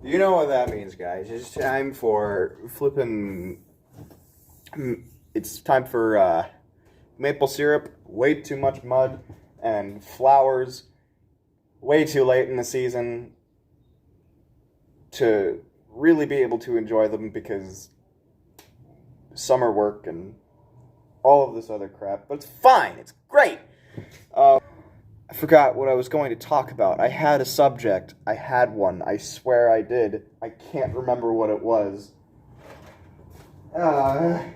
You know what that means, guys. It's time for flipping. It's time for maple syrup, way too much mud, and flowers, way too late in the season to really be able to enjoy them because summer work and all of this other crap. But it's fine. It's great. I forgot what I was going to talk about. I had a subject. I had one. I swear I did. I can't remember what it was. I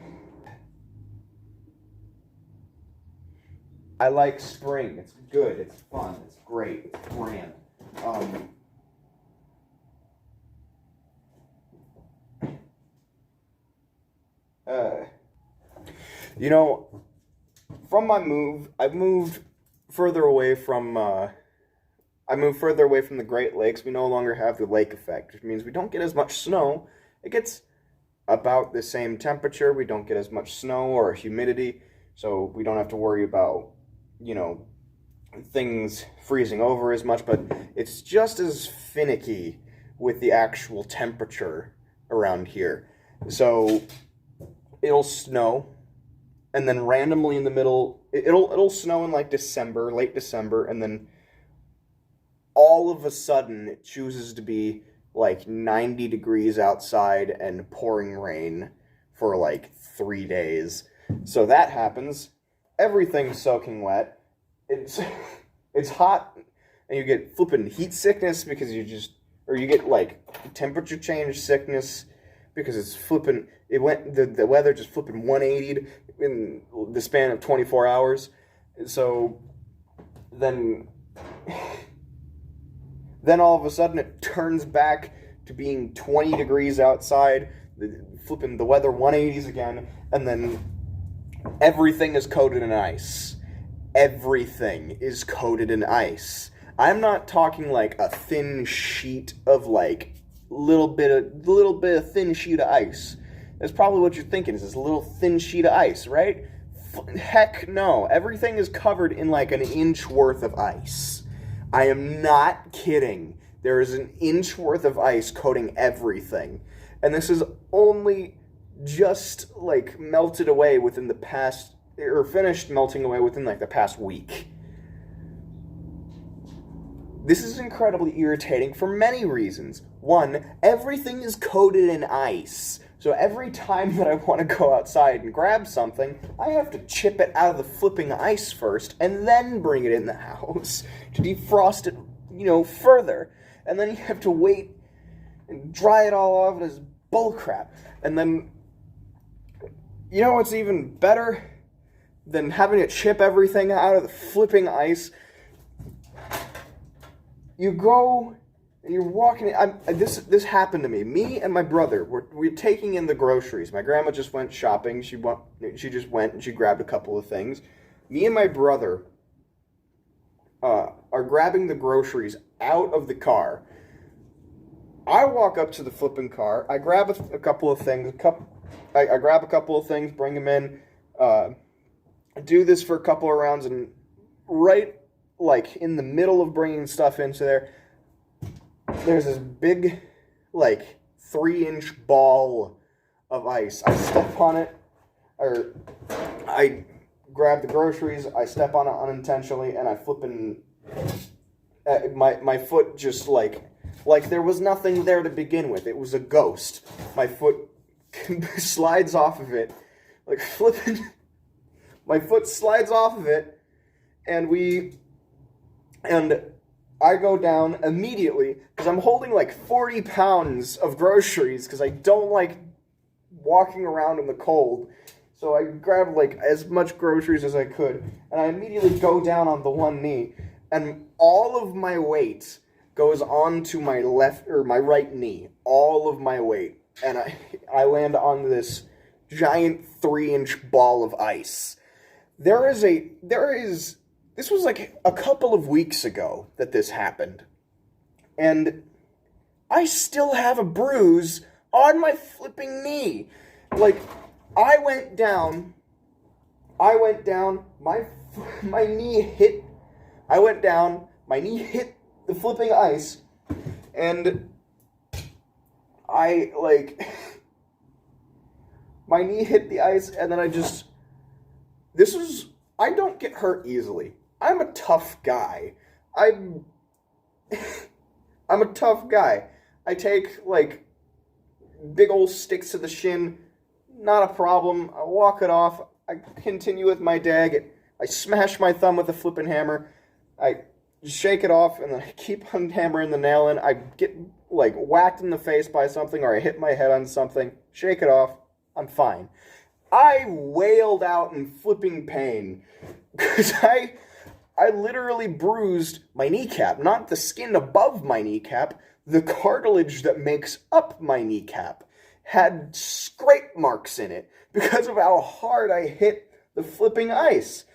like spring. It's good. It's fun. It's great. It's grand. You know, from my move, I've moved further away from the Great Lakes. We no longer have the lake effect, which means we don't get as much snow. It gets about the same temperature. We don't get as much snow or humidity, so we don't have to worry about, things freezing over as much, but it's just as finicky with the actual temperature around here. So it'll snow, and then randomly in the middle, it'll snow in like December, late December, and then all of a sudden it chooses to be like 90 degrees outside and pouring rain for like 3 days. So that happens. Everything's soaking wet. It's hot, and you get flipping heat sickness because you get like temperature change sickness because it's flipping. The weather just flipping 180'd in the span of 24 hours. So then all of a sudden it turns back to being 20 degrees outside, flipping the weather 180s again, and then everything is coated in ice. Everything is coated in ice. I'm not talking like a thin sheet of like little bit of thin sheet of ice. That's probably what you're thinking, is this little thin sheet of ice, right? Heck no. Everything is covered in like an inch worth of ice. I am not kidding. There is an inch worth of ice coating everything. And this is only just like melted away within the past, or finished melting away within like the past week. This is incredibly irritating for many reasons. One, everything is coated in ice. So every time that I want to go outside and grab something, I have to chip it out of the flipping ice first and then bring it in the house to defrost it, further. And then you have to wait and dry it all off as bullcrap. And then, what's even better than having to chip everything out of the flipping ice? You go and you're walking. This happened to me. Me and my brother we're taking in the groceries. My grandma just went shopping. She just went and she grabbed a couple of things. Me and my brother are grabbing the groceries out of the car. I walk up to the flipping car. I grab a couple of things. I grab a couple of things, bring them in. Do this for a couple of rounds, and right like in the middle of bringing stuff into there, there's this big, like 3-inch ball of ice. I step on it, or I grab the groceries, I step on it unintentionally, and I flipping my foot just like there was nothing there to begin with. It was a ghost. My foot slides off of it, like flipping. My foot slides off of it, and I go down immediately because I'm holding like 40 pounds of groceries because I don't like walking around in the cold. So I grabbed like as much groceries as I could, and I immediately go down on the one knee, and all of my weight goes onto my right knee. All of my weight, and I land on this giant 3-inch ball of ice. This was like a couple of weeks ago that this happened. And I still have a bruise on my flipping knee. Like, I went down, my knee hit the flipping ice, and I, like, my knee hit the ice, and then I don't get hurt easily. I'm a tough guy. I'm a tough guy. I take, like, big old sticks to the shin, not a problem. I walk it off. I continue with my dag. I smash my thumb with a flipping hammer. I shake it off, and then I keep on hammering the nail in. I get, like, whacked in the face by something, or I hit my head on something. Shake it off. I'm fine. I wailed out in flipping pain because I literally bruised my kneecap, not the skin above my kneecap, the cartilage that makes up my kneecap had scrape marks in it because of how hard I hit the flipping ice.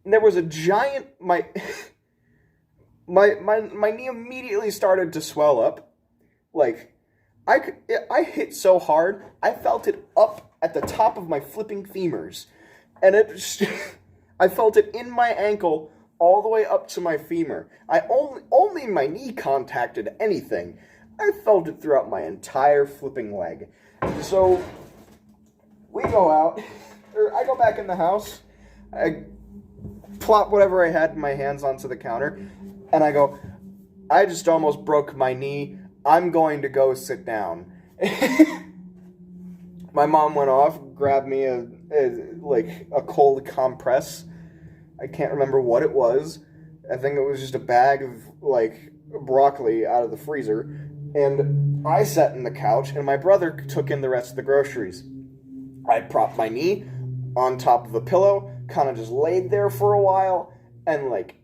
There was a giant, my knee immediately started to swell up. Like, I hit so hard, I felt it up at the top of my flipping femurs. And I felt it in my ankle all the way up to my femur. Only my knee contacted anything. I felt it throughout my entire flipping leg. So, we go out, or I go back in the house, I plop whatever I had in my hands onto the counter, and I go, I just almost broke my knee. I'm going to go sit down. My mom went off, grabbed me a cold compress. I can't remember what it was. I think it was just a bag of, like, broccoli out of the freezer. And I sat in the couch, and my brother took in the rest of the groceries. I propped my knee on top of a pillow, kind of just laid there for a while, and, like,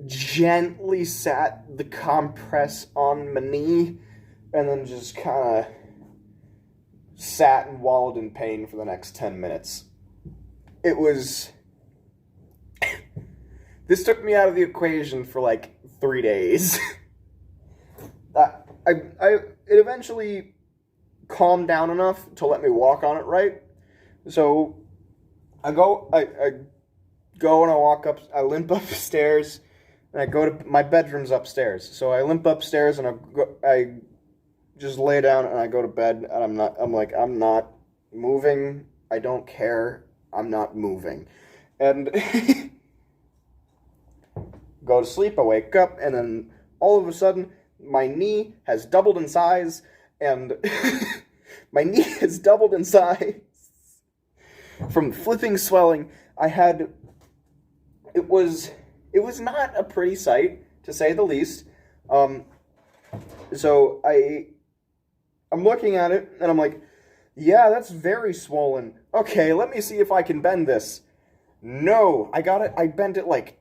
gently sat the compress on my knee, and then just kind of sat and wallowed in pain for the next 10 minutes. It was... This took me out of the equation for, like, 3 days. It eventually calmed down enough to let me walk on it right. So I go and I walk up, I limp upstairs, and I go to, my bedroom's upstairs. So I limp upstairs and I just lay down and I go to bed, and I'm not moving. I don't care. I'm not moving. And go to sleep, I wake up, and then all of a sudden, my knee has doubled in size, and my knee has doubled in size from flipping swelling. It was not a pretty sight, to say the least. So I'm looking at it, and I'm like, yeah, that's very swollen. Okay, let me see if I can bend this. No, I bent it like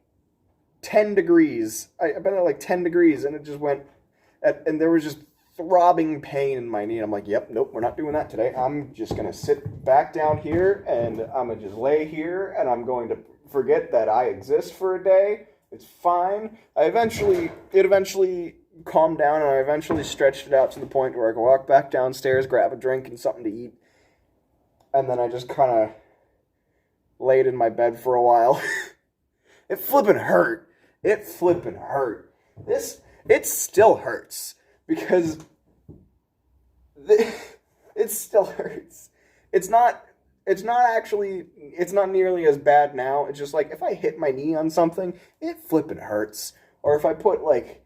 10 degrees. I bent it like 10 degrees, and it just went, and there was just throbbing pain in my knee. And I'm like, yep, nope, we're not doing that today. I'm just going to sit back down here, and I'm going to just lay here, and I'm going to forget that I exist for a day. It's fine. It eventually calmed down, and I eventually stretched it out to the point where I could walk back downstairs, grab a drink and something to eat, and then I just kind of laid in my bed for a while. It flippin' hurt. It still hurts. Because it still hurts. It's not nearly as bad now. It's just like, if I hit my knee on something, it flippin' hurts. Or if I put, like,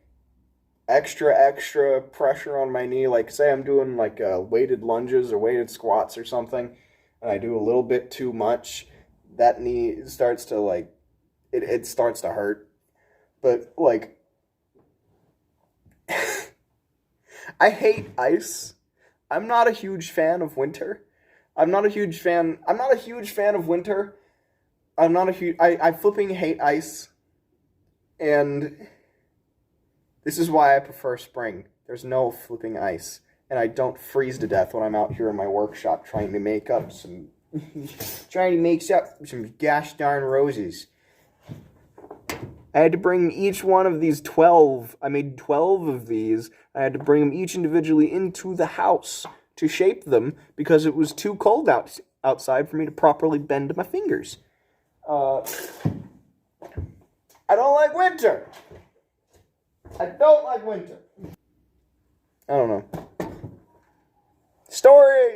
extra pressure on my knee, like, say I'm doing, like, weighted lunges or weighted squats or something, and I do a little bit too much, that knee starts to, like, it starts to hurt. But, like, I hate ice. I'm not a huge fan of winter. I flipping hate ice. And this is why I prefer spring. There's no flipping ice. And I don't freeze to death when I'm out here in my workshop trying to make some gosh darn roses. I had to bring each one of these 12. I made 12 of these. I had to bring them each individually into the house to shape them because it was too cold outside for me to properly bend my fingers. I don't like winter. I don't know. Stories!